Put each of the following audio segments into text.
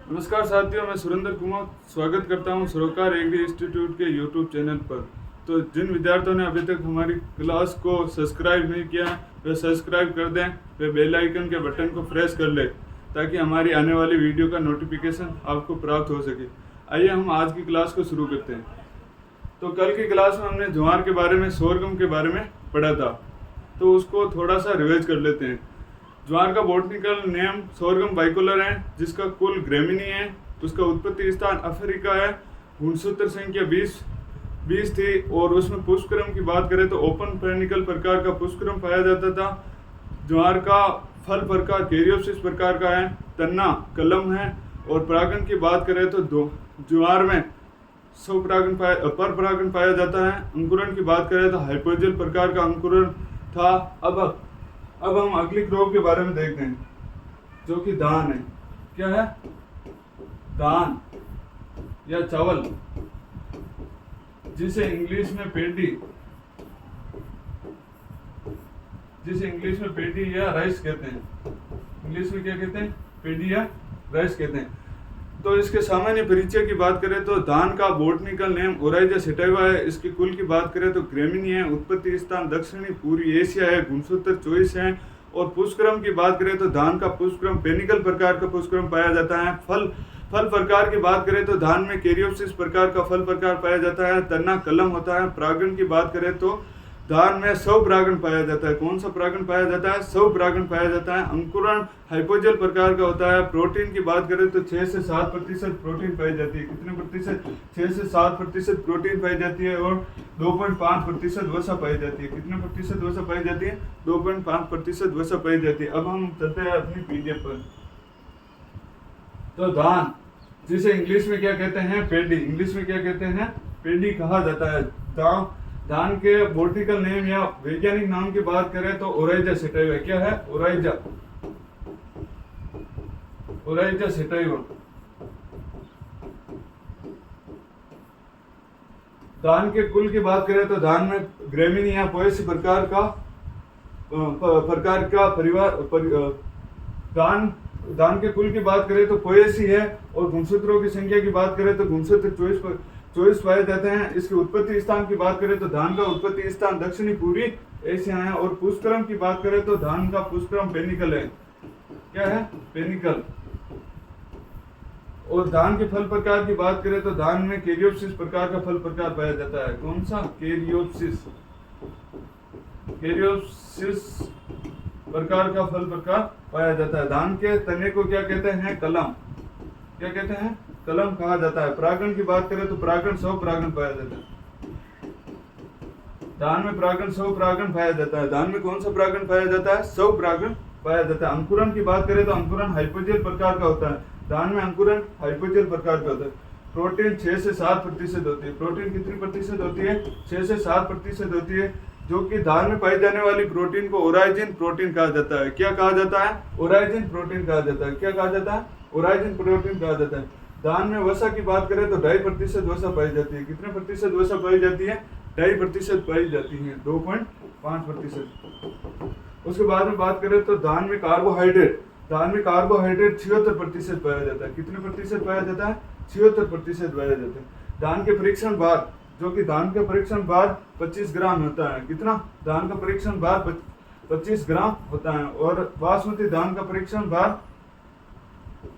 नमस्कार साथियों, मैं सुरेंद्र कुमार स्वागत करता हूं सरोकार एग्री इंस्टीट्यूट के यूट्यूब चैनल पर। तो जिन विद्यार्थियों ने अभी तक हमारी क्लास को सब्सक्राइब नहीं किया वे सब्सक्राइब कर दें, वे बेल आइकन के बटन को प्रेस कर लें ताकि हमारी आने वाली वीडियो का नोटिफिकेशन आपको प्राप्त हो सके। आइए हम आज की क्लास को शुरू करते हैं। तो कल की क्लास में हमने ज्वार के बारे में, सोरगम के बारे में पढ़ा था, तो उसको थोड़ा सा रिवाइज कर लेते हैं। ज्वार का बॉटनिकल नेम सोरगम बाइकोलर है, जिसका कुल ग्रेमिनी है। उसका उत्पत्ति स्थान अफ्रीका है। गुणसूत्र संख्या 20 थी और उसमें पुष्पक्रम की बात करें तो ओपन पेनिकल प्रकार का पुष्पक्रम पाया जाता था। ज्वार का फल प्रकार कैरियोप्सिस प्रकार का है, तन्ना कलम है। और परागण की बात करें तो ज्वार में पर परागण पाया जाता है। अंकुरण की बात करें तो हाइपोजेल प्रकार का अंकुरण था। अब हम अगली क्रॉप के बारे में देखते हैं, जो कि धान है। क्या है? धान या चावल, जिसे इंग्लिश में पेडी या राइस कहते हैं। इंग्लिश में क्या कहते हैं? पेडी या राइस कहते हैं। तो इसके सामान्य परिचय की बात करें तो धान का बॉटनिकल नेम ओराइजा सेटाइवा है। इसकी कुल की बात करें तो ग्रेमिनी है। उत्पत्ति स्थान दक्षिणी पूर्वी एशिया है। गुणसूत्र 24 है। और पुष्पक्रम की बात करें तो धान का पुष्पक्रम पेनिकल प्रकार का पुष्पक्रम पाया जाता है। फल प्रकार की बात करें तो धान में कैरियोप्सिस प्रकार का फल प्रकार पाया जाता है। तन्ना कलम होता है। परागण की बात करें तो धान में स्वपरागण पाया जाता है। कौन सा परागण पाया जाता है? स्वपरागण पाया जाता है। अंकुरण हाइपोजेल प्रकार का होता है। प्रोटीन की बात करें तो 6 से 7% प्रोटीन पाई जाती है। कितने प्रतिशत? 6 से 7% प्रोटीन पाई जाती है। और 2.5% वसा पाई जाती है। कितने प्रतिशत वसा पाई जाती है? 2.5% वसा पाई जाती है। अब हम चलते हैं अपनी पीडीएफ पर। तो धान, जिसे इंग्लिश में क्या कहते हैं? पेडी। इंग्लिश में क्या कहते हैं? पेडी कहा जाता है। धान के बॉटनिकल नेम या वैज्ञानिक नाम की बात करें तो ओराइजा सेटाइवा। क्या है? Oryza sativa. धान के कुल की बात करें तो धान में ग्रेमिनी या पोएसी प्रकार का परिवार धान के कुल की बात करें तो पोएसी है। और गुणसूत्रों की संख्या की बात करें तो गुणसूत्र 24 पाए जाते हैं। इसकी उत्पत्ति स्थान की बात करें तो धान का उत्पत्ति स्थान दक्षिणी पूर्वी एशिया है। और पुष्पक्रम की बात करें तो धान का पुष्पक्रम पेनिकल है। क्या है? पेनिकल। और धान के फल प्रकार की बात करें तो धान में कैरियोप्सिस प्रकार का फल प्रकार पाया जाता है। कौन सा? कैरियोप्सिस प्रकार का फल प्रकार पाया जाता है। धान के तने को क्या कहते हैं? कलम। क्या कहते हैं? कलम कहा जाता है। परागण की बात करें तो परागण स्वपरागण पाया जाता है। धान में परागण स्वपरागण पाया जाता है। धान में कौन सा परागण पाया जाता है? स्वपरागण पाया जाता है। अंकुरण की बात करें तो अंकुरण हाइपोजेल प्रकार का होता है। धान में अंकुरण हाइपोजेल प्रकार का होता है। प्रोटीन 6 से 7% होती है। प्रोटीन कितनी प्रतिशत होती है? 6 से 7% होती है। जो कि धान में पाई जाने वाली प्रोटीन को ओराइजिन प्रोटीन कहा जाता है। क्या कहा जाता है? ओराइजिन प्रोटीन कहा जाता है। क्या कहा जाता है? ओराइजिन प्रोटीन कहा जाता है। धान में वसा की बात करें तो 2.5% वसा पाई जाती है। कितने प्रतिशत वसा पाई जाती है? 2.5% पाई जाती है। 2.5%। उसके बाद में बात करें तो धान में कार्बोहाइड्रेट 76% पाया जाता है। कितने प्रतिशत पाया जाता है? 76% पाया जाता है। धान के परीक्षण भार, जो कि धान का परीक्षण भार 25 ग्राम होता है। कितना? धान का परीक्षण भार 25 ग्राम होता है। और बासमती धान का परीक्षण भार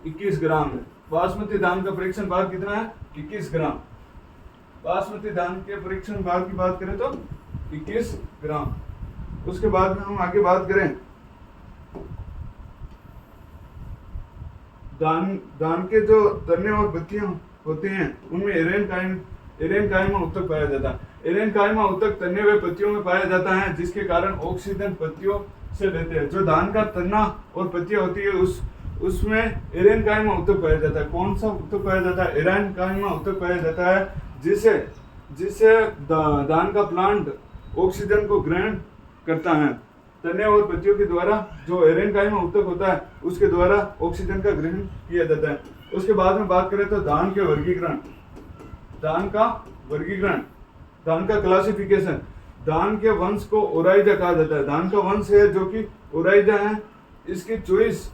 21 ग्राम है। बासमती धान का परीक्षण भार कितना है? 21 ग्राम। बासमती धान के परीक्षण भार की बात करें तो 21 ग्राम। उसके बाद में हम आगे बात करें धान के जो तने और पत्तियां होते हैं उनमें एरेनकाइमा उत्तक पाया जाता है। एरेनकाइमा उत्तक तने व पत्तियों में पाया जाता है, जिसके कारण ऑक्सीजन पत्तियों से लेते हैं। जो धान का तना और पत्तियां होती है उसमें एरेनकाइमा उत्तक पाया जाता है। कौन सा उत्तक पाया जाता है? एरेनकाइमा उत्तक पाया जाता है, जिससे धान का प्लांट ऑक्सीजन को ग्रहण करता है। तने और पत्तियों के द्वारा जो एरेनकाइमा उत्तक होता है उसके द्वारा ऑक्सीजन का ग्रहण किया जाता है। उसके बाद में बात करें तो धान के वर्गीकरण, धान का क्लासिफिकेशन। धान के वंश को ओराइजा कहा जाता है। धान का वंश है जो कि ओराइजा है। इसकी 24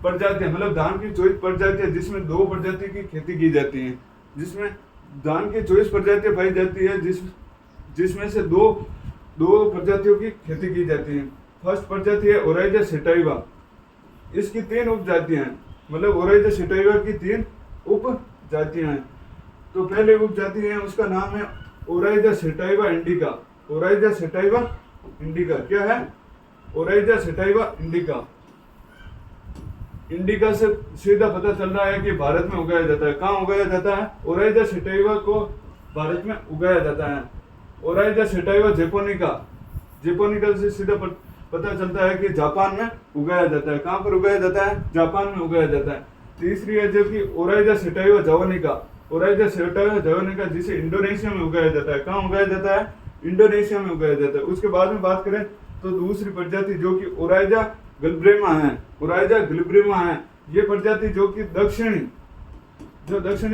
प्रजातियां, मतलब धान की 24 प्रजातियां, जिसमें 2 प्रजाति की खेती की जाती है, जिसमें धान की 24 प्रजातियां पाई जाती है, जिसमें से दो प्रजातियों की खेती की जाती है। फर्स्ट प्रजाति है ओराइजा सेटाइवा। इसकी 3 उपजातियां हैं, मतलब ओराइजा सेटाइवा की 3 उपजातियां हैं। तो पहले उपजाति है उसका नाम है Oryza sativa indica. Oryza sativa indica क्या है? Oryza sativa indica. इंडिका से सीधा पता चल रहा है कि भारत में उगाया जाता है। कहाँ उगाया जाता है? ओराइजा सेटाइवा को भारत में उगाया जाता है। ओराइजा सेटाइवा जेपोनिका से सीधा पता चलता है कि जापान में उगाया जाता है। कहाँ पर उगाया जाता है? जापान में उगाया जाता है। तीसरी है जो कि ओराइजा सेटाइवा जावानिका। ओराइजा सेटाइवा जावानिका जिसे इंडोनेशिया में उगाया जाता है। कहाँ उगाया जाता है? इंडोनेशिया में उगाया जाता है। उसके बाद में बात करें तो दूसरी प्रजाति जो कि ओराइजा गलब्रेमा है। ओराइजा गलब्रेमा है ये प्रजाति जो कि दक्षिणी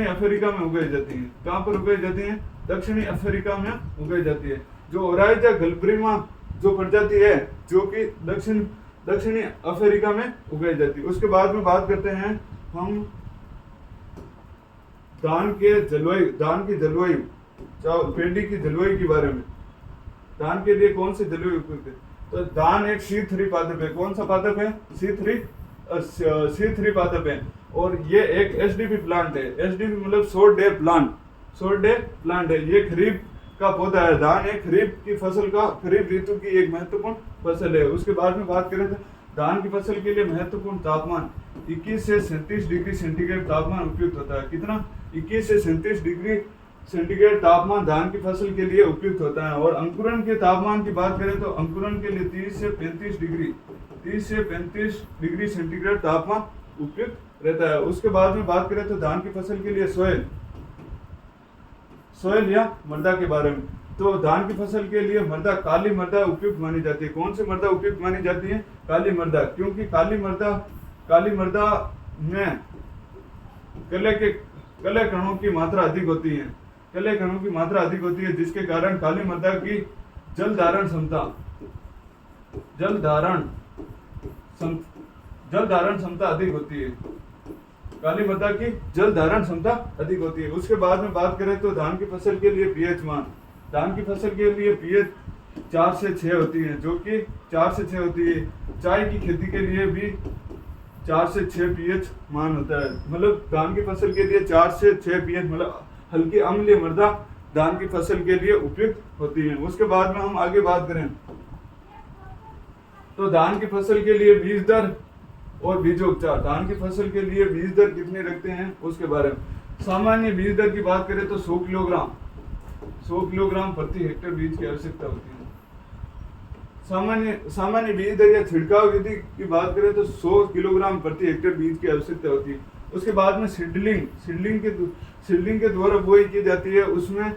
अफ्रीका में उगाई जाती है। कहाँ पर उगाई जाती है? दक्षिणी अफ्रीका में उगाई जाती है। जो ओराइजा गलब्रेमा जो प्रजाति है जो कि दक्षिणी अफ्रीका में उगाई जाती है। उसके बाद में बात करते हैं हम धान की जलवायु पेड़ी की जलवायु के बारे में। धान के लिए कौन सी जलवायु उपयुक्त है? तो धान एक C3 पादप है। कौन सा पादप है? C3 पादप है। और ये एक SDP प्लांट है। SDP मतलब शॉर्ट डे प्लांट है। ये खरीफ का पौधा है। धान एक खरीफ ऋतु की एक महत्वपूर्ण फसल है। उसके बाद में बात करें तो धान की फसल के लिए महत्वपूर्ण तापमान 21 से 37 डिग्री सेंटीग्रेड तापमान उपयुक्त होता है। कितना? 21 से 37 डिग्री सेंटीग्रेड तापमान धान की फसल के लिए उपयुक्त होता है। और अंकुरण के तापमान की बात करें तो अंकुरण के लिए 30 से 35 डिग्री सेंटीग्रेड तापमान उपयुक्त रहता है। उसके बाद में बात करें तो धान की फसल के लिए सोयल या मृदा के बारे में। तो धान की फसल के लिए काली मृदा उपयुक्त मानी जाती है। कौन सी मृदा उपयुक्त मानी जाती है? काली मृदा। क्योंकि काली मृदा में कले कणों की मात्रा अधिक होती है, जिसके कारण काली मृदा की जल धारण क्षमता अधिक होती है। काली मृदा की जल धारण क्षमता अधिक होती है। उसके बाद में बात करें तो धान की फसल के लिए pH मान। धान की फसल के लिए pH 4 से 6 होती है, जो कि 4 से 6 होती है। चाय की खेती के लिए भी 4 से 6 pH मान होता है। मतलब धान की फसल के लिए 4 से 6 pH मतलब हल्की अम्लीय मृदा धान की फसल के लिए उपयुक्त होती है। उसके बाद में हम आगे बात करें तो धान की फसल के लिए बीज दर और बीजोपचार। धान की फसल के लिए बीज दर कितनी रखते हैं उसके बारे में। सामान्य बीज दर की बात करें तो 100 किलोग्राम प्रति हेक्टेयर बीज की आवश्यकता होती है। सामान्य बीज दर या छिड़काव विधि की बात करें तो 100 किलोग्राम प्रति हेक्टेयर बीज की आवश्यकता होती है। उसके बाद में सीडलिंग के द्वारा बुआई की जाती है। उसमें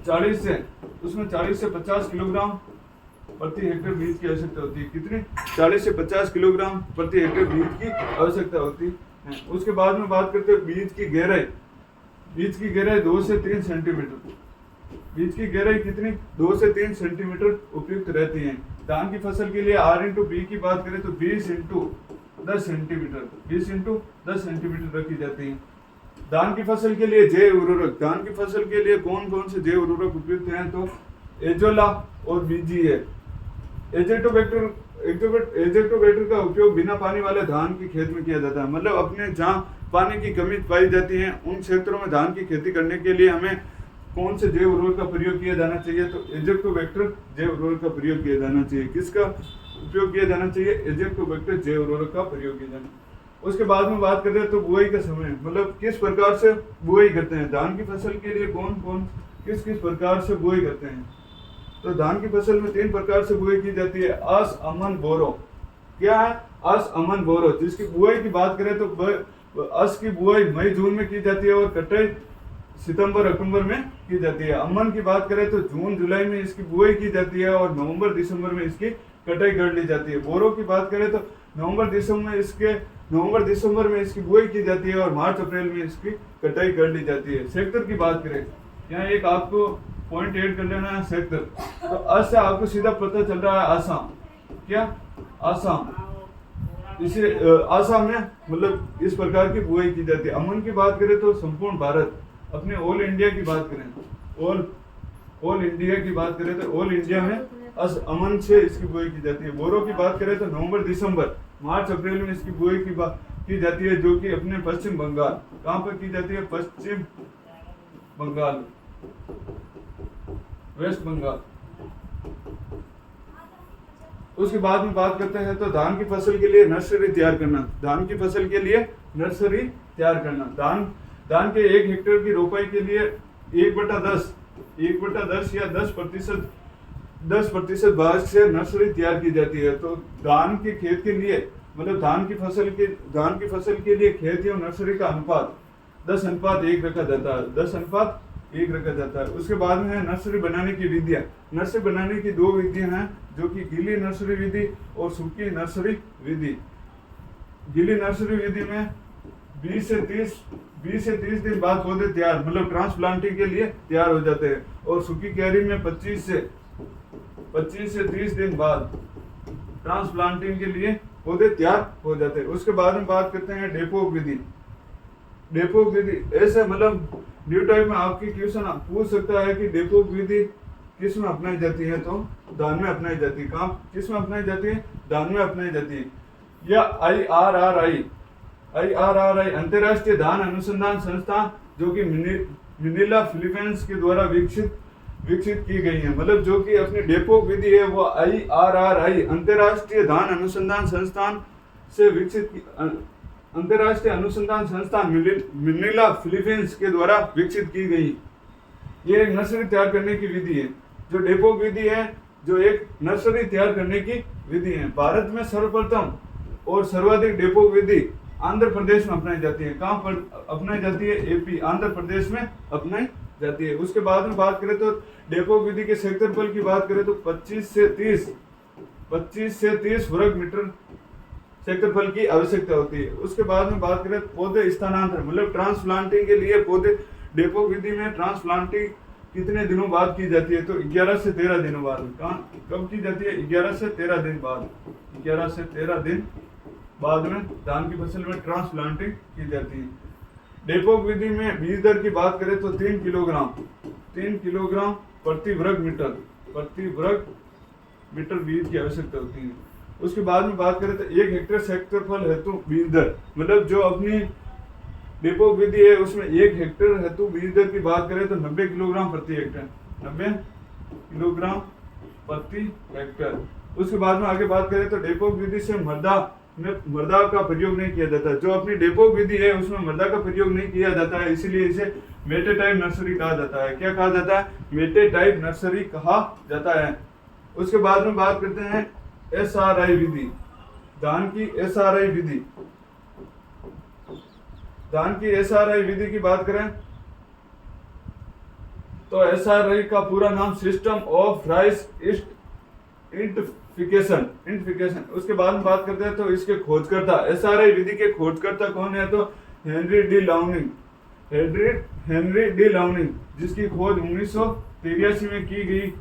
40 से 50 किलोग्राम प्रति हेक्टेयर बीज की आवश्यकता होती है। कितनी? 40 से 50 किलोग्राम प्रति हेक्टेयर बीज की आवश्यकता होती है। उसके बाद में बात करते हैं बीज की गहराई 2 से 3 सेंटीमीटर। बीज की गहराई कितनी? 2 से 3 सेंटीमीटर उपयुक्त रहती है। धान की फसल के लिए R/B की बात करें तो 20 × 10 सेंटीमीटर रखी जाती है। धान की फसल के लिए जैव उर्वरक। धान की फसल के लिए कौन कौन से जैव उर्वरक उपयुक्त हैं? तो एजोला और बीजी है। एजेक्टोबैक्टर का उपयोग बिना पानी वाले धान की खेत में किया जाता है। मतलब अपने जहाँ पानी की कमी पाई जाती है उन क्षेत्रों में धान की खेती करने के लिए हमें कौन से जैव उर्वरक का प्रयोग किया जाना चाहिए? तो एजेक्टोबैक्टर जैव उर्वरक का प्रयोग किया जाना चाहिए। किसका उपयोग किया जाना चाहिए? एजेक्टोबैक्टर जैव उर्वरक का प्रयोग किया जाना। उसके बाद में बात करते हैं तो बुआई का समय, मतलब किस प्रकार से बुआई करते हैं। धान की फसल के लिए किस प्रकार से बुआई करते हैं? तो धान की फसल में 3 प्रकार से बुआई की जाती है। अस, अमन, बोरो। क्या है? अस, अमन, बोरो। जिसकी बुआई की बात करें तो अस की बुआई मई जून में की जाती है और कटाई सितंबर अक्टूबर में की जाती है। अमन की बात करें तो जून जुलाई में इसकी बुआई की जाती है और नवंबर दिसंबर में इसकी कटाई कर ली जाती है। बोरो की बात करें तो नवंबर दिसंबर में इसकी बुआई की जाती है और मार्च अप्रैल में इसकी कटाई कर ली जाती है। सेक्टर की बात करें, यहाँ एक आपको पॉइंट ऐड कर लेना है सेक्टर। तो अस से आपको सीधा पता चल रहा है आसाम। क्या? आसाम। इसे आसाम में मतलब इस प्रकार की बुआई की जाती है। अमन की बात करें तो संपूर्ण भारत, अपने ऑल इंडिया की बात करें, ऑल इंडिया की बात करें तो ऑल इंडिया में अमन से इसकी बुआई की जाती है। बोरो की बात करें तो नवंबर दिसंबर मार्च अप्रैल में इसकी बुआई की जाती है, जो कि अपने पश्चिम बंगाल, कहाँ पर की जाती है, पश्चिम बंगाल, वेस्ट बंगाल। उसके बाद में बात करते हैं तो धान की फसल के लिए नर्सरी तैयार करना। धान की फसल के लिए नर्सरी तैयार करना, धान के 1 हेक्टेयर की रोपाई के लिए 1/10 या 10% भाग से नर्सरी तैयार की जाती है। तो धान के खेत के लिए मतलब धान की फसल के लिए खेत एवं नर्सरी का अनुपात 10:1 रखा जाता है, 10:1 रखा जाता है। उसके बाद में है नर्सरी बनाने की विधियां। नर्सरी बनाने की 2 विधियां हैं, जो कि गीली नर्सरी विधि और सूखी नर्सरी विधि। गीली नर्सरी विधि में 20 से 30 दिन बाद पौधे तैयार मतलब ट्रांसप्लांटिंग के लिए तैयार हो जाते हैं, और सूखी क्यारी में 25 से 30 दिन बाद ट्रांसप्लांटिंग के लिए पौधे तैयार हो जाते हैं। उसके बाद में बात करते हैं डेपोक विधि। डेपोक विधि ऐसे मतलब न्यू टाइप में आपकी क्वेश्चन पूछ सकता है कि डेपोक विधि किस में अपनाई जाती है, तो धान में अपनाई जाती है। कहाँ किस में अपनाई जाती है, धान में अपनाई जाती है। या IRRI अंतर्राष्ट्रीय धान अनुसंधान संस्थान, जो कि मिनिला फिलीपींस के द्वारा विकसित की गई है। मतलब जो कि अपनी डेपोक विधि है वो IRRI अंतर्राष्ट्रीय धान अनुसंधान संस्थान से अंतर्राष्ट्रीय अनुसंधान संस्थान मिनिला फिलीपींस के द्वारा विकसित की गई। ये एक नर्सरी तैयार करने की विधि है। जो डेपोक विधि है जो एक नर्सरी तैयार करने की विधि है। भारत में सर्वप्रथम और सर्वाधिक डेपोक विधि आंध्र प्रदेश में अपनाई जाती है। कहाँ पर अपनाई जाती है, AP आंध्र प्रदेश में अपनाई जाती है। उसके बाद में बात करें तो डेपोक विधि के क्षेत्रफल की बात करें तो 25 से 30 वर्ग मीटर क्षेत्रफल की आवश्यकता होती है। उसके बाद में बात करें पौधे स्थानांतरण मतलब ट्रांसप्लांटिंग के लिए पौधे डेपोक विधि में ट्रांसप्लांटिंग कितने दिनों बाद की जाती है, तो 11 से 13 दिनों बाद। कब की जाती है, 11 से 13 दिन बाद। 11 से 13 दिन बाद में धान की फसल में ट्रांसप्लांटिंग की जाती है। डेपोक विधि में बीज दर की बात करें तो 3 किलोग्राम प्रति वर्ग मीटर बीज की आवश्यकता होती है। उसके बाद में बात करें तो 1 हेक्टेयर क्षेत्रफल हेतु बीज दर मतलब जो अपनी डेपोक विधि है उसमें 1 हेक्टेयर हेतु बीज दर की बात करें तो 90 किलोग्राम प्रति हेक्टेयर, 90 किलोग्राम प्रति हेक्टेयर। उसके बाद में आगे बात करें तो डेपोक विधि से मृदा का प्रयोग नहीं किया जाता। जो अपनी डेपोक विधि है उसमें मृदा का प्रयोग नहीं किया जाता है, इसीलिए इसे मेटेटाइप नर्सरी कहा जाता है। क्या कहा जाता है, मेटेटाइप नर्सरी कहा जाता है। उसके बाद में बात करते हैं SRI विधि, धान की SRI विधि। धान की SRI विधि की बात करें तो SRI का पूरा नाम सिस्टम ऑफ राइस इंटिफिकेशन। उसके बाद में बात करते हैं तो इसके खोजकर्ता SRI विधि के खोजकर्ता कौन है, तो हेनरी डी लाउनिंग, जिसकी खोज 1983 में की गई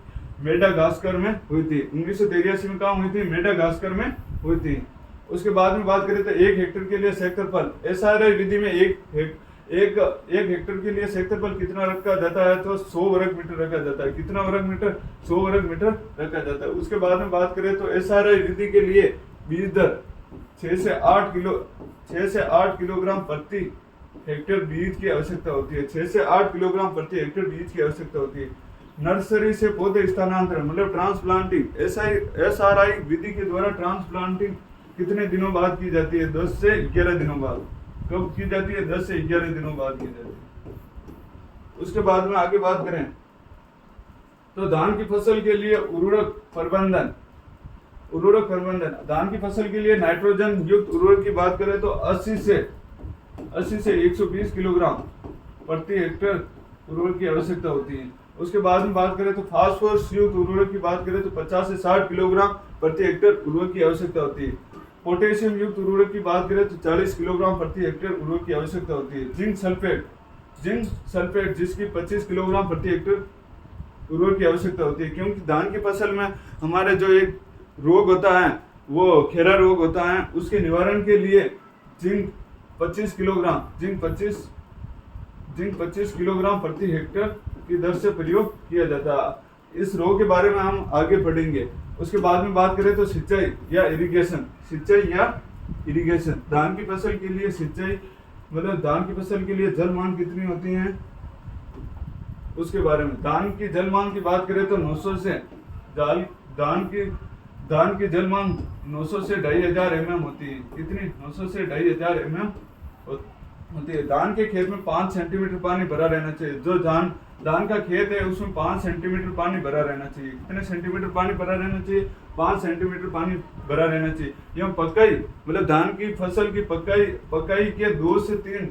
मेडागास्कर में हुई थी। 1983 में कहाँ हुई थी, मेडागास्कर में हुई थी। उसके बाद में बात करें तो 1 हेक्टेयर के लिए क्षेत्रफल SRI विधि में एक हेक्टेयर के लिए क्षेत्रफल कितना रखा जाता है, तो 100 वर्ग मीटर रखा जाता है। कितना वर्ग मीटर, 100 वर्ग मीटर रखा जाता है। उसके बाद में बात करें तो SRI विधि के लिए बीज दर 6 से 8 किलोग्राम प्रति हेक्टेयर बीज की आवश्यकता होती है। 6 से 8 किलोग्राम प्रति हेक्टेयर बीज की आवश्यकता होती है। नर्सरी से पौधे स्थानांतरण मतलब ट्रांसप्लांटिंग SRI विधि के द्वारा ट्रांसप्लांटिंग कितने दिनों बाद की जाती है, 10 से 11 दिनों बाद। कब की जाती है, 10 से 11 दिनों बाद की जाती है। उसके बाद में आगे बात करें तो धान की फसल के लिए उर्वरक प्रबंधन। धान की फसल के लिए नाइट्रोजन युक्त उर्वरक की बात करें तो 80 से 120 किलोग्राम प्रति हेक्टेयर उर्वरक की आवश्यकता होती है। उसके बाद में बात करें तो फास्फोरस युक्त उर्वरक की बात करें तो 50 से 60 किलोग्राम प्रति हेक्टेयर उर्वरक की आवश्यकता होती है। पोटेशियम युक्त उर्वरक की बात करें तो 40 किलोग्राम प्रति हेक्टेयर उर्वरक की आवश्यकता होती है। जिंक सल्फेट जिसकी 25 किलोग्राम प्रति हेक्टेयर उर्वरक की आवश्यकता होती है। क्योंकि धान की फसल में हमारे जो एक रोग होता है वो खेरा रोग होता है, उसके निवारण के लिए जिंक 25 किलोग्राम जिंक 25 किलोग्राम प्रति हेक्टेयर की दर से प्रयोग किया जाता है। इस रोग के बारे में हम आगे पढ़ेंगे। उसके बाद में बात करें तो सिंचाई या इरिगेशन, धान की फसल के लिए सिंचाई मतलब धान की फसल के लिए जल मांग कितनी होती है उसके बारे में। धान की जल मांग की बात करें तो 900 से धान की जल मांग 900 से 2500 mm होती है। कितनी? 900 से 2500 mm होती है। धान के खेत में 5 सेंटीमीटर पानी भरा रहना चाहिए। जो धान का खेत है उसमें 5 सेंटीमीटर पानी भरा रहना चाहिए। कितने सेंटीमीटर पानी भरा रहना चाहिए? 5 सेंटीमीटर पानी भरा रहना चाहिए। यह पकाई मतलब धान की फसल की पकाई के 2 से 3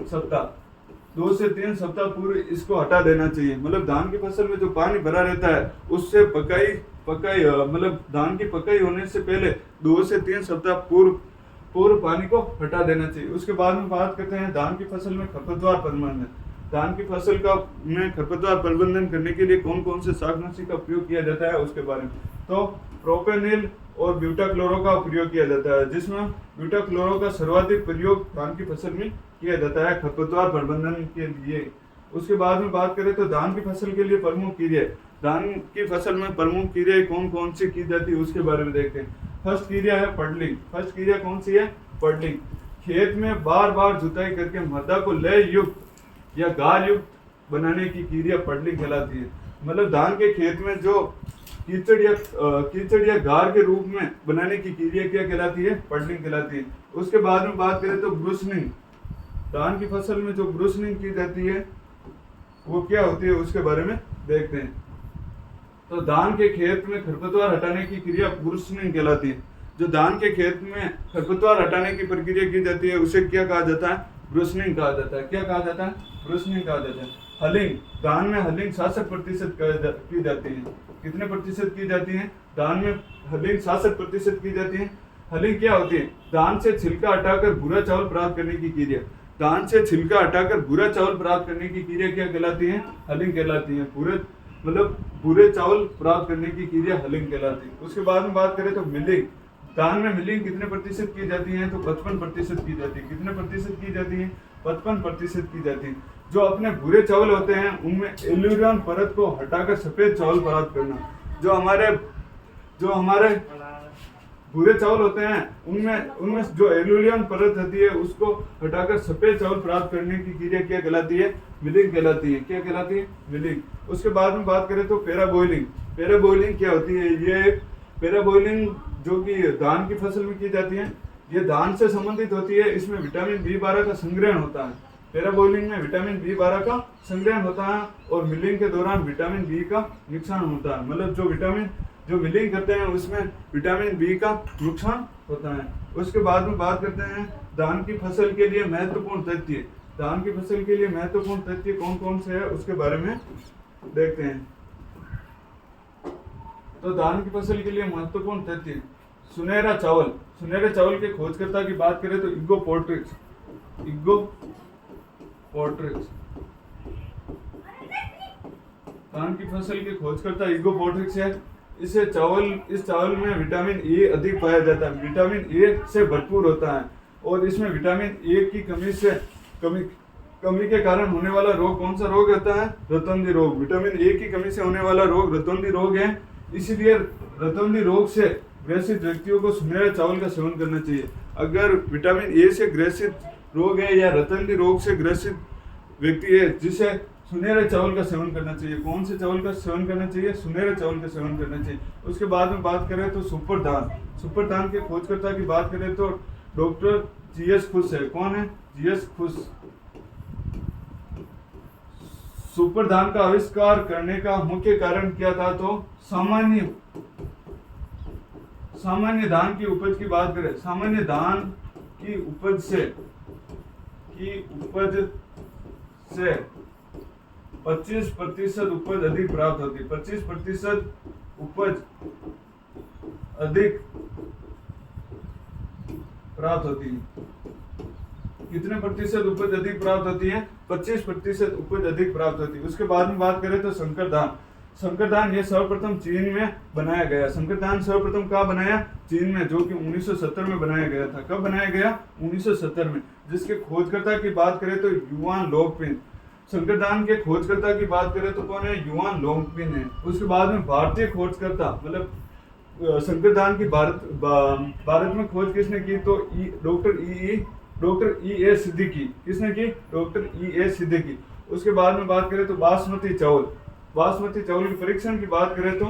सप्ताह पूर्व इसको हटा देना चाहिए। मतलब धान की फसल में जो पानी भरा रहता है उससे पकाई मतलब धान की पकाई होने से पहले 2 से 3 सप्ताह पूर्व पानी को हटा देना चाहिए। उसके बाद में बात करते हैं धान की फसल में खरपतवार प्रबंधन। धान की फसल में खरपतवार प्रबंधन करने के लिए कौन कौन से शाकनाशी का उपयोग किया जाता है उसके बारे में। तो प्रोपेनिल और ब्यूटाक्लोरो का प्रयोग किया जाता है, जिसमें ब्यूटाक्लोरो का सर्वाधिक प्रयोग धान की फसल में किया जाता है खरपतवार प्रबंधन के लिए। उसके बाद में बात करें तो धान की फसल के लिए प्रमुख क्रियाएं, धान की फसल में प्रमुख क्रियाएं कौन कौन सी की जाती है उसके बारे में देखते हैं। फर्स्ट क्रिया है पडलिंग। फर्स्ट क्रिया कौन सी है? पडलिंग। खेत में बार बार जुताई करके मृदा को लय युक्त या गार युक्त बनाने की क्रिया पडलिंग कहलाती है। मतलब धान के खेत में जो कीचड़ या गार के रूप में बनाने की क्रिया क्या कहलाती है? पडलिंग कहलाती है। उसके बाद में बात करें तो ब्रूसनिंग। धान की फसल में जो ब्रूसनिंग की जाती है वो क्या होती है उसके बारे में देखते हैं। तो धान के खेत में खरपतवार हटाने की क्रिया ब्रूसनिंग कहलाती है। जो धान के खेत में खरपतवार हटाने की प्रक्रिया की जाती है उसे क्या कहा जाता है? ब्रूसनिंग कहा जाता है। क्या कहा जाता है? ब्रूसनिंग कहा जाता है। हलिंग, धान में हलिंग 66% की जाती है। कितने प्रतिशत की जाती है? धान में हलिंग 66% की जाती है। हलिंग क्या होती है? धान से छिलका हटाकर भूरा चावल प्राप्त करने की क्रिया। धान से छिलका हटाकर भूरा चावल प्राप्त करने की क्रिया क्या कहलाती है? हलिंग कहलाती है। भूरे चावल प्राप्त करने की क्रिया हलिंग कहलाती है। उसके बाद में बात करें तो मिलिंग। धान में मिलिंग कितने प्रतिशत की जाती है? तो 55% की जाती है। कितने प्रतिशत की जाती है? 55% की जाती है। जो अपने भूरे चावल होते हैं उनमें एल्यूरियन परत को हटाकर सफेद चावल प्राप्त करना। जो हमारे भूरे चावल होते हैं उनमें जो एल्यूरियन परत होती है उसको हटाकर सफेद चावल प्राप्त करने की क्रिया क्या कहलाती है? मिलिंग कहलाती है। क्या कहलाती है? मिलिंग। उसके बाद में बात करें तो पैराबॉइलिंग। पैराबॉइलिंग क्या होती है? ये पैराबॉइलिंग जो कि धान की फसल में की जाती है, ये धान से संबंधित होती है। इसमें विटामिन B12 का संग्रहण होता है। पैराबॉइलिंग में विटामिन B12 का संग्रहण होता है और मिलिंग के दौरान विटामिन बी का नुकसान होता है। मतलब जो मिलिंग करते हैं उसमें विटामिन बी का नुकसान होता है। उसके बाद में बात करते हैं धान की फसल के लिए महत्वपूर्ण तथ्य। धान की फसल के लिए महत्वपूर्ण तथ्य कौन कौन से है उसके बारे में देखते हैं। तो धान की फसल के लिए महत्वपूर्ण तथ्य, सुनहरा चावल के खोजकर्ता की बात करें तो इगो पोर्ट्रिक्स। धान की फसल के खोजकर्ता इगो पोर्ट्रिक्स है। इस चावल में विटामिन ए अधिक पाया जाता है। विटामिन ए से भरपूर होता है और इसमें विटामिन ए की कमी के कारण होने वाला रोग कौन सा रोग होता है? रतौंधी रोग। विटामिन ए की कमी से होने वाला रोग रतौंधी रोग है। इसीलिए रतौंधी रोग से ग्रसित व्यक्तियों को सुनहरा चावल का सेवन करना चाहिए। अगर विटामिन ए से ग्रसित रोग है या रतौंधी रोग से ग्रसित व्यक्ति है जिसे सुनहरे चावल का सेवन करना चाहिए। कौन से चावल का सेवन करना चाहिए? सुनहरे चावल का सेवन करना चाहिए। उसके बाद में बात करें तो सुपर धान के खोजकर्ता की बात करें तो डॉक्टर जीएस खुश है। कौन है? जीएस खुश। सुपर धान का आविष्कार करने का मुख्य कारण क्या था? तो सामान्य धान की उपज की बात करें, सामान्य धान की उपज से 25% उपज अधिक प्राप्त होती है। 25% उपज अधिक प्राप्त होती है। कितने प्रतिशत उपज अधिक प्राप्त होती है? 25% उपज अधिक प्राप्त होती है। उसके बाद में बात करें तो संकर शंकरदान ये सर्वप्रथम चीन में बनाया गया। शंकरदान सर्वप्रथम कहाँ बनाया? चीन में, जो कि 1970 में बनाया गया था। कब बनाया गया? 1970 में। जिसके खोजकर्ता की बात करें तो युआन लोंगपिन। शंकरदान के खोजकर्ता की बात करें तो कौन है? युआन लोंगपिन है। उसके बाद में भारतीय खोजकर्ता, मतलब शंकरदान की भारत में खोज किसने की? तो डॉक्टर ई ए सिद्दीकी। किसने की? डॉक्टर ई ए सिद्दीकी। उसके बाद में बात करें तो बासमती चावल के परीक्षण की बात करें तो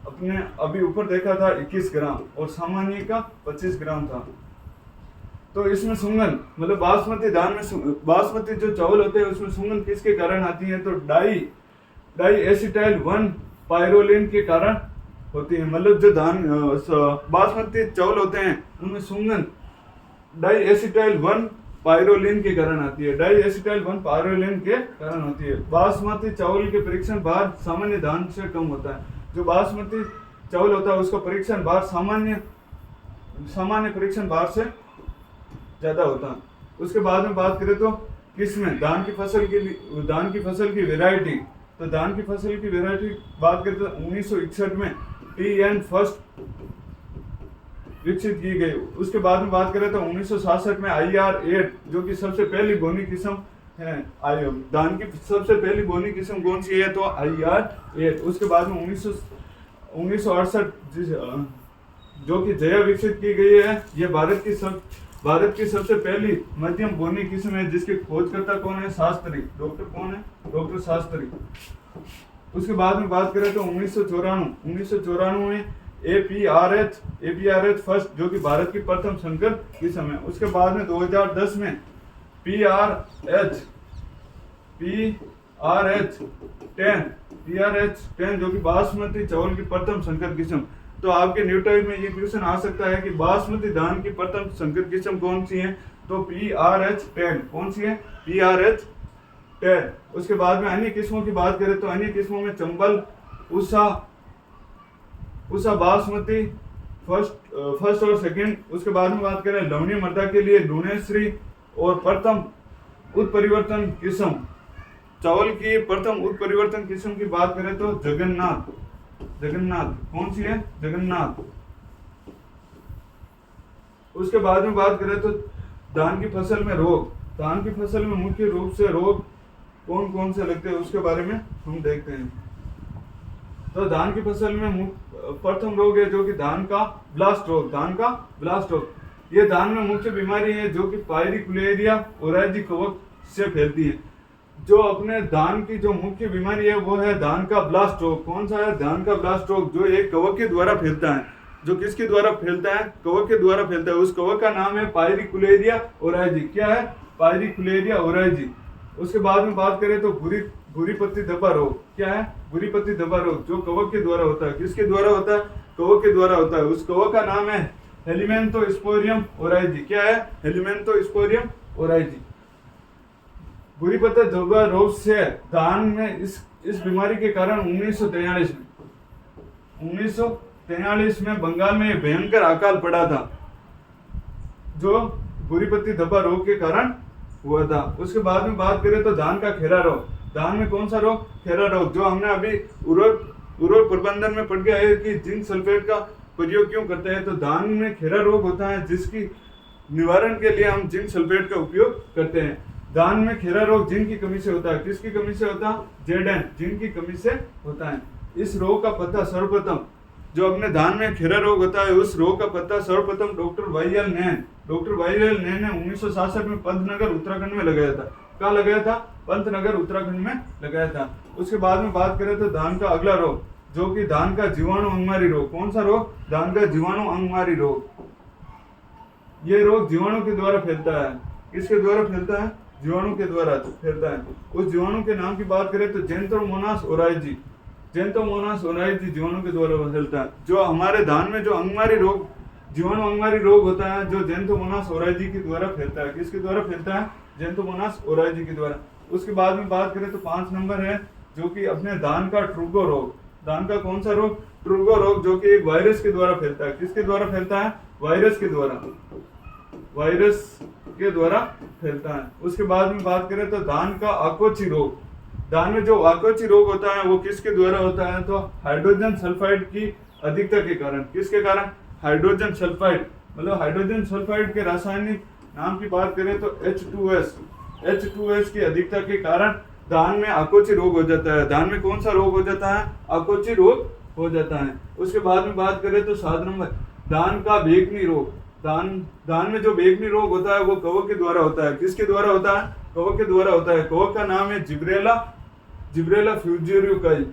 अपने अभी ऊपर देखा था 21 ग्राम और सामान्य का 25 ग्राम था। तो इसमें सुंगन, मतलब बासमती जो चावल होते हैं उसमें सुंगन किसके कारण आती है? तो डाई एसिटाइल 1 पायरोलिन के कारण होती है। मतलब जो बासमती चावल होते हैं उनमें सुंगन डाई एसिटाइल 1 पायरोलिन के कारण आती है। डाई एसिटाइल 1 पायरोलिन के कारण होती है। बासमती चावल के परीक्षण भार सामान्य धान से कम होता है। जो बासमती चावल होता है उसका परीक्षण भार सामान्य परीक्षण भार से ज्यादा होता है। उसके बाद में बात करें तो किसमें? धान की फसल की वैरायटी। तो धान की फसल की वैरायटी बात करें तो 1961 में TN फर्स्ट विकसित की गई। उसके बाद में बात करें तो 1966 में IR8, जो कि सबसे पहली बोनी किस्म है। धान की सबसे पहली बोनी किस्म कौन सी है? तो IR8। उसके बाद में 1968 जो कि जया विकसित की गई है। ये भारत की सबसे पहली मध्यम बोनी किस्म है, जिसके खोजकर्ता कौन है? शास्त्री। डॉक्टर शास्त्री। उसके बाद में बात करें तो 1994 में APRH फर्स्ट, जो कि भारत की प्रथम संकर किस्म है। उसके बाद में 2010 में PRH10 जो कि बासमती चावल की प्रथम संकर किस्म। तो आपके न्यू टाइप में ये क्वेश्चन आ सकता है कि बासमती धान की प्रथम संकर किस्म कौन सी है? तो PRH10। कौन सी है? PRH10। उसके बाद में अन्य किस्मों की बात करें तो अन्य किस्मों में चंबल, उषा बासमती फर्स्ट और सेकंड। उसके बाद में बात करें लवणीय मृदा के लिए लुनेश्री और प्रथम उत्परिवर्तन किस्म। चावल की प्रथम उत्परिवर्तन किस्म की बात करें तो जगन्नाथ। कौन सी है? जगन्नाथ। उसके बाद में बात करें तो धान की फसल में मुख्य रूप से रोग कौन कौन से लगते हैं उसके बारे में हम देखते हैं। तो धान की फसल में प्रथम रोग है जो कि धान का ब्लास्ट रोग। ये धान में मुख्य बीमारी है जो कि पायरिकुलेरिया ओराइजी कवक से फैलती है। जो अपने धान की जो मुख्य बीमारी है वो है धान का ब्लास्ट रोग। कौन सा है? धान का ब्लास्ट रोग, जो एक कवक के द्वारा फैलता है। जो किसके द्वारा फैलता है? कवक के द्वारा फैलता है। उस कवक का नाम है पायरिकुलेरिया ओराइजी। क्या है? पायरिकुलेरिया ओराइजी। उसके बाद में बात करें तो भूरी पत्ती धब्बा रोग। क्या है? भूरी पत्ती धब्बा रोग, जो कवक के द्वारा होता है। किसके द्वारा होता है? कवक के द्वारा होता है। उस कवक का नाम है हेलिमेंथोस्पोरियम ओराइजी। क्या है? हेलिमेंथोस्पोरियम ओराइजी। भूरी पत्ती धब्बा रोग से धान में इस बीमारी के कारण 1943 में बंगाल में भयंकर अकाल पड़ा था, जो भूरी पत्ती धब्बा रोग के कारण हुआ था। उसके बाद में बात करें तो धान का खेरा रोग। धान में कौन सा रोग? खेरा रोग, जो हमने अभी उर्वरक प्रबंधन में पढ़ गया है कि जिंक सल्फेट का प्रयोग क्यों करते हैं। तो धान में खेरा रोग होता है, जिसकी निवारण के लिए हम जिंक सल्फेट का उपयोग करते हैं। धान में खेरा रोग जिंक की कमी से होता है। किसकी कमी से होता है? Zn, जिंक की कमी से होता है। इस रोग का पता सर्वप्रथम, जो अपने धान में खेरा रोग होता है, उस रोग का पता सर्वप्रथम डॉक्टर वाई एल नैन ने 1966 में पंतनगर उत्तराखंड में लगाया था। कहाँ लगाया था? पंतनगर उत्तराखंड में लगाया था। उसके बाद में बात करें तो धान का अगला रोग, जो कि धान का जीवाणु अंगमारी रोग। कौन सा रोग? धान का जीवाणु अंगमारी रोग। ये रोग जीवाणु के द्वारा फैलता है। किसके द्वारा फैलता है? जीवाणु के द्वारा फैलता है। उस जीवाणु के नाम की बात करें तो जेंथोमोनास ओराइजी जीवाणु के द्वारा फैलता है। जो हमारे धान में जो अंगमारी रोग, जीवाणु अंगमारी रोग होता है, जो जेंथोमोनास ओराइजी के द्वारा फैलता है। किसके द्वारा फैलता है? जेंथोमोनास ओराइजी के द्वारा। उसके बाद में बात करें तो 5 नंबर है, जो कि अपने धान का ट्रुगो रोग। धान का कौन सा रोग? ट्रुगो रोग, जो कि एक वायरस के द्वारा फैलता है। किसके द्वारा फैलता है? वायरस के द्वारा फैलता है। उसके बाद में बात करें तो धान का अकोची रोग। धान में जो आकोची रोग होता है वो किसके द्वारा होता है? तो हाइड्रोजन सल्फाइड की अधिकता के कारण। किसके कारण? Hydrogen sulphide. मतलब हाइड्रोजन सल्फाइड के रासायनिक नाम की बात करें तो H2S की अधिकता के कारण धान में आकोची रोग हो जाता है। धान में कौन सा रोग हो जाता है? आकोची रोग हो जाता है। उसके बाद में बात करें तो 7 नंबर, धान का बेगनी रोग। धान में जो बेगनी रोग होता है वो कवक के द्वारा होता है। किसके द्वारा होता है? कवक के द्वारा होता है। कवक का नाम है जिब्रेला फ्यूजियरिकाई।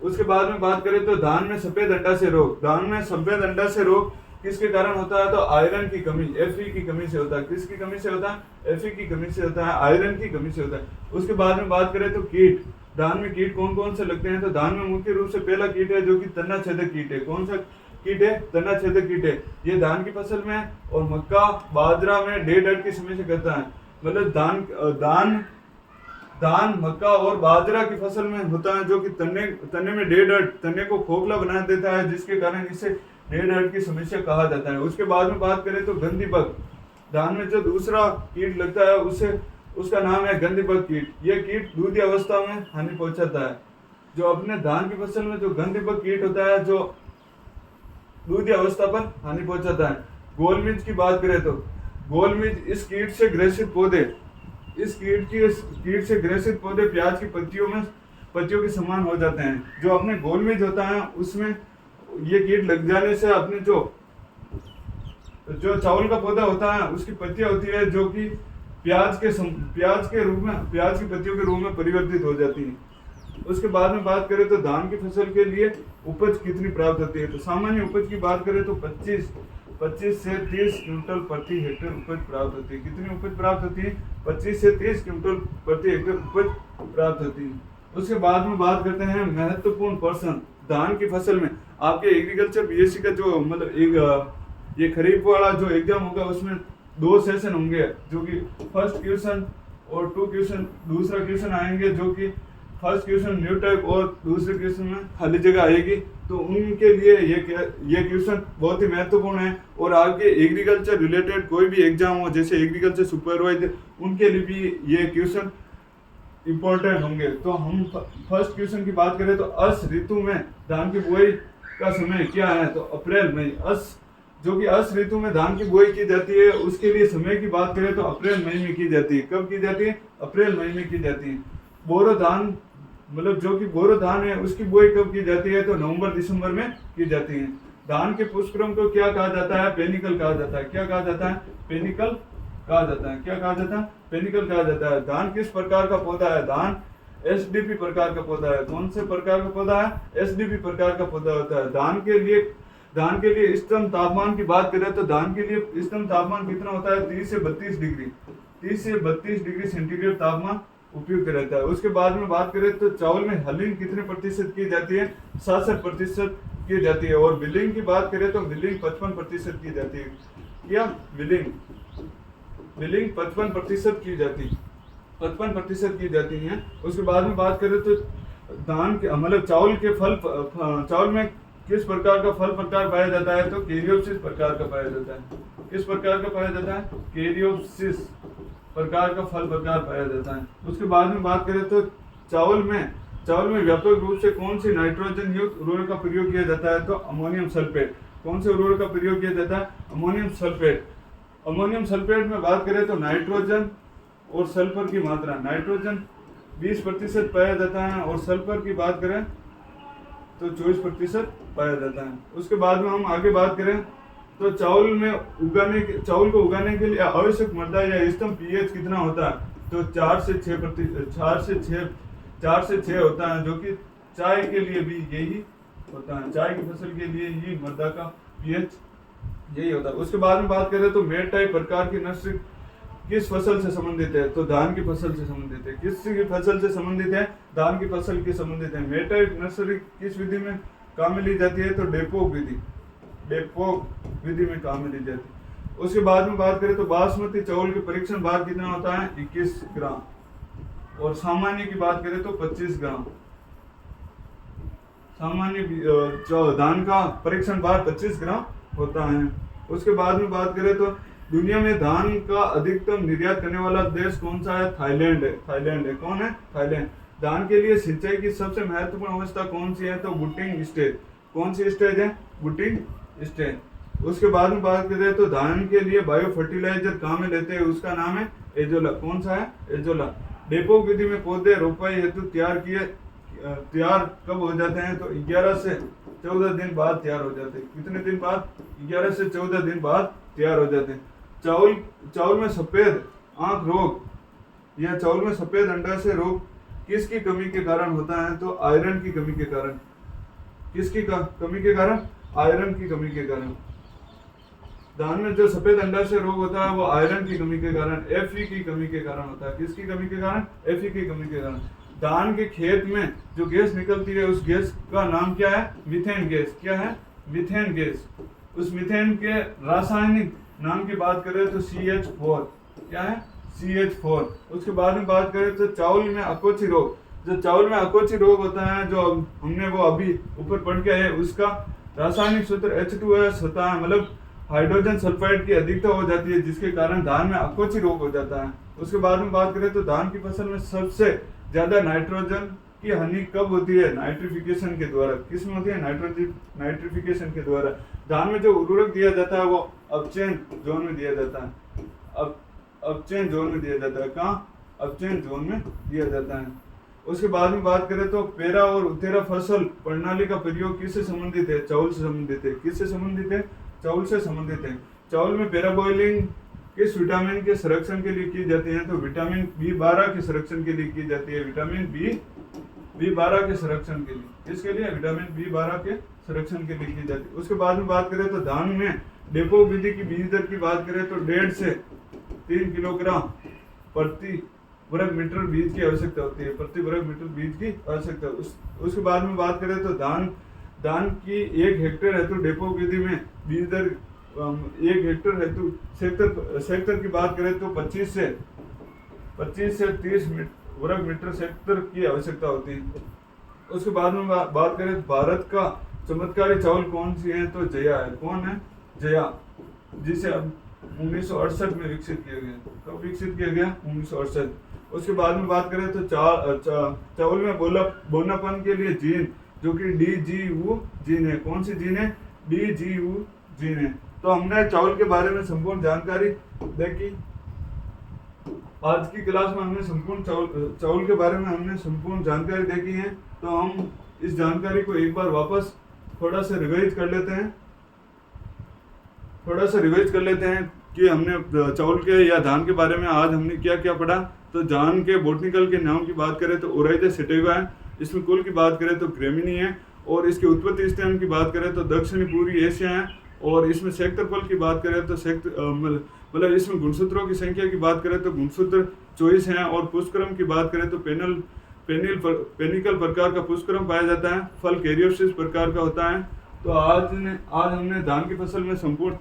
उसके बाद में बात करें तो धान में सफेद अंडा से रोग। धान में सफेद अंडा से रोग किसके कारण होता है? तो आयरन की कमी, Fe की कमी से होता है। किसकी कमी से होता है? Fe की कमी से होता है, आयरन की कमी से होता है। उसके बाद में बात करें तो कीट। धान में कीट कौन कौन से लगते हैं? तो धान में मुख्य रूप से पहला कीट है जो कि तना छेदक कीट है। कौन सा कीट है? तना छेदक कीट है। ये धान की फसल में और मक्का बाजरा में डेढ़ की समस्या करता है। मतलब धान मक्का और बाजरा की फसल में होता है जो कि तने में तने को खोखला बना देता है, जिसके कारण इसे डेढ़ की समस्या कहा जाता है। उसके बाद में बात करें तो गंधी बग। धान में जो दूसरा कीट लगता है उसका नाम है गंधी बग कीट। यह कीट दूधी अवस्था में हानि पहुंचाता है। जो अपने धान की फसल में जो गंधी बग कीट होता है जो दूधी अवस्था पर हानि पहुंचाता है। गोल मिर्च की बात करें तो गोल मिर्च इस कीट से ग्रसित पौधे प्याज की पत्तियों के समान हो जाते हैं। जो अपने गोल मिर्च होता है उसमें ये कीट लग जाने से अपने जो चावल का पौधा होता है उसकी पत्तियां होती है जो कि प्याज की पत्तियों के रूप में परिवर्तित हो जाती हैं। उसके बाद में बात करें तो धान की फसल के लिए उपज कितनी प्राप्त होती है? तो सामान्य उपज की बात करें तो 25 से 30 क्विंटल प्रति हेक्टेयर उपज प्राप्त होती है। कितनी उपज प्राप्त होती है? 25 से 30 क्विंटल प्रति हेक्टेयर उपज प्राप्त होती है। उसके बाद में बात करते हैं महत्वपूर्ण पर्सन धान की फसल में। आपके एग्रीकल्चर बीएससी का जो मतलब ये खरीफ वाला जो एग्जाम होगा उसमें 2 सेशन होंगे, जो कि फर्स्ट क्वेश्चन और 2 क्वेश्चन, दूसरा क्वेश्चन आएंगे जो कि फर्स्ट क्वेश्चन न्यू टाइप और दूसरे क्वेश्चन में खाली जगह आएगी। तो उनके लिए ये क्वेश्चन बहुत ही महत्वपूर्ण है। और आपके एग्रीकल्चर रिलेटेड कोई भी एग्जाम हो जैसे एग्रीकल्चर सुपरवाइजर, उनके लिए भी ये क्वेश्चन इम्पोर्टेंट होंगे। तो हम फर्स्ट क्वेश्चन की बात करें तो अस ऋतु में धान की बुआई का समय क्या है? तो अप्रैल मई। जो कि अस ऋतु में धान की बुआई की जाती है उसके लिए समय की बात करें तो अप्रैल मई में की जाती है। कब की जाती है? अप्रैल मई में की जाती है। बोरो धान मतलब जो कि बोरो धान है उसकी बुआई कब की जाती है? तो नवंबर दिसंबर में की जाती है। धान के पुष्पक्रम को क्या कहा जाता है? पेनिकल कहा जाता है। क्या कहा जाता है? पेनिकल कहा जाता है। क्या कहा जाता है? पेनिकल कहा जाता है। धान किस प्रकार का पौधा है? धान एसडीपी प्रकार का पौधा है। कौन से प्रकार का पौधा है? एसडीपी प्रकार का पौधा होता है। धान के लिए इष्टतम तापमान की बात करें तो धान के लिए इष्टतम तापमान कितना होता है? 30 से 32 डिग्री सेंटीग्रेड तापमान उपयुक्त रहता है। उसके बाद में बात करें तो चावल में हलिंग कितने प्रतिशत की जाती है? 67% की जाती है। और बिलिंग की बात करें तो बिलिंग 55% की जाती है। या बिलिंग 55% की जाती है। उसके बाद में बात करें तो धान के मतलब चावल में किस प्रकार का फल प्रकार पाया जाता है? तो कैरियोप्सिस प्रकार का पाया जाता है। किस प्रकार का पाया जाता है? कैरियोप्सिस प्रकार का फल प्रकार पाया जाता है। उसके बाद में बात करें तो चावल में व्यापक रूप से कौन सी नाइट्रोजन युक्त उर्वरक का प्रयोग किया जाता है? तो अमोनियम सल्फेट। कौन से उर्वरक का प्रयोग किया जाता है? अमोनियम सल्फेट में बात करें तो नाइट्रोजन और सल्फर की मात्रा, नाइट्रोजन 20% पाया जाता है और सल्फर की बात करें तो 24% पाया जाता है। उसके बाद में हम आगे बात करें तो चावल को उगाने के लिए आवश्यक मृदा या इष्टतम पीएच कितना होता है? तो 4 से 6 होता है, जो कि चाय के लिए भी यही होता है। चाय की फसल के लिए ही मृदा का पीएच यही होता है। उसके बाद में बात करें तो मेड टाइप प्रकार की नर्सरी किस फसल से संबंधित है? तो धान की फसल से संबंधित है। किसकी फसल से संबंधित है? धान की फसल के संबंधित है। मेड टाइप नर्सरी किस विधि में काम में ली जाती है? तो डेपोक विधि में काम में ली जाती है। उसके बाद में बात करें तो बासमती चावल के परीक्षण भार कितना होता है? 21 ग्राम। और सामान्य की बात करें तो 25 ग्राम। सामान्य धान का परीक्षण भार 25 ग्राम होता है। उसके बाद में बात करें तो दुनिया में धान का अधिकतम निर्यात करने वाला देश कौन सा है? थाईलैंड है। कौन है? थाईलैंड। धान के लिए सिंचाई की सबसे महत्वपूर्ण अवस्था कौन सी है? तो बुटिंग स्टेज। कौन सी स्टेज है? Booting stage. उसके बाद में बात करें तो धान के लिए बायो फर्टिलाइजर काम में लेते हैं, उसका नाम है एजोला। कौन सा है? एजोला। डेपो विधि में पौधे रोपाई हेतु तैयार कब हो जाते हैं? तो 11 से 14 दिन बाद तैयार हो जाते हैं। कितने दिन बाद? 11 से 14 दिन बाद तैयार हो जाते हैं। चावल में सफेद आंख रोग या चावल में सफेद अंडाशय रोग किसकी कमी के कारण होता है? तो आयरन की कमी के कारण। किसकी कमी के कारण? आयरन की कमी के कारण। धान में जो सफेद अंडाशय रोग होता है वो आयरन की कमी के कारण, Fe की कमी के कारण होता है। किसकी कमी के कारण? Fe की कमी के कारण। धान के खेत में जो गैस निकलती है उस गैस का नाम क्या है? Methane gas. क्या है? Methane gas. उस मीथेन के रासायनिक नाम की बात करें तो CH4। क्या है? CH4। उसके बाद में बात करें तो चावल में अकोची रोग। जो चावल में अकोची रोग होता है, जो हमने वो अभी ऊपर पढ़ के आए, उसका रासायनिक सूत्र H2S होता है, मतलब हाइड्रोजन सल्फाइड की अधिकता हो जाती है, जिसके कारण धान में अकोची रोग हो जाता है। उसके बाद में बात करें तो धान की फसल में सबसे ज्यादा नाइट्रोजन की हानि कब होती है? नाइट्रिफिकेशन के द्वारा। किस में होती है? नाइट्रिफिकेशन के द्वारा। धान में जो उर्वरक दिया जाता है वो अपचयन जोन में दिया जाता है। अपचयन जोन में दिया जाता है। कहाँ? अपचयन जोन में दिया जाता है। उसके बाद में बात करें तो पेरा और उतेरा फसल प्रणाली का प्रयोग किससे संबंधित है? चावल से संबंधित है। किससे संबंधित है? चावल से संबंधित है। चावल में पेरा बॉइलिंग किस विटामिन के संरक्षण के लिए की जाती है? तो विटामिन B12 के संरक्षण के लिए की जाती है। विटामिन B12 के संरक्षण के लिए। किसके लिए? विटामिन B12 के संरक्षण के लिए की जाती है। उसके बाद में बात करें तो धान में डेपो विधि की बीज दर की बात करें तो 1.5 से 3 किलोग्राम प्रति वर्ग मीटर बीज की आवश्यकता होती है। प्रति वर्ग मीटर बीज की आवश्यकता। उसके बाद में बात करें तो धान की 1 हेक्टेयर हेतु डेपो विधि में बीज दर 1 हेक्टेयर हेतु सेक्टर की बात करें तो 25 से 30 वर्ग मीटर सेक्टर की आवश्यकता होती है। उसके बाद में बात करें तो भारत का चमत्कारी चावल कौन सी है? तो जया है। कौन है? जया, जिसे अब 1968 में विकसित किया गया। कब विकसित किया गया? 1968। उसके बाद में बात करें तो चावल में बोनापन के लिए जीन जो कि DGU जीन है। कौन सी जीन है? DGU जीन है। तो हमने चावल के बारे में संपूर्ण जानकारी देखी। आज की क्लास में हमने संपूर्ण चावल के बारे में हमने संपूर्ण जानकारी देखी है। तो हम इस जानकारी को एक बार वापस थोड़ा सा रिवाइज कर लेते हैं कि हमने चावल के या धान के बारे में आज हमने क्या क्या पढ़ा। तो धान के बोटनिकल के नाम की बात करें तो ओराइजा सेटिवा है। इसमें कुल की बात करें तो ग्रेमिनी है। और इसके उत्पत्ति स्थान की बात करें तो दक्षिणी पूर्वी एशिया है। और इसमें सेक्टरफल की बात करें तो मतलब इसमें गुणसूत्रों की संख्या की बात करें तो गुणसूत्र 24 हैं। और पुष्पक्रम की बात करें तो पेनिकल प्रकार का पुष्पक्रम पाया जाता है। फल कैरियोप्सिस प्रकार का होता है। तो आज हमने धान की फसल में संपूर्ण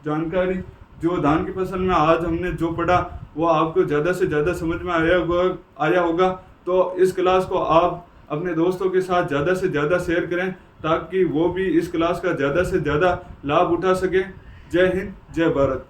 जानकारी, जो धान की फसल में आज हमने जो पढ़ा वो आपको ज़्यादा से ज़्यादा समझ में आया होगा। तो इस क्लास को आप अपने दोस्तों के साथ ज़्यादा से ज़्यादा शेयर करें ताकि वो भी इस क्लास का ज़्यादा से ज़्यादा लाभ उठा सकें। जय हिंद, जय भारत।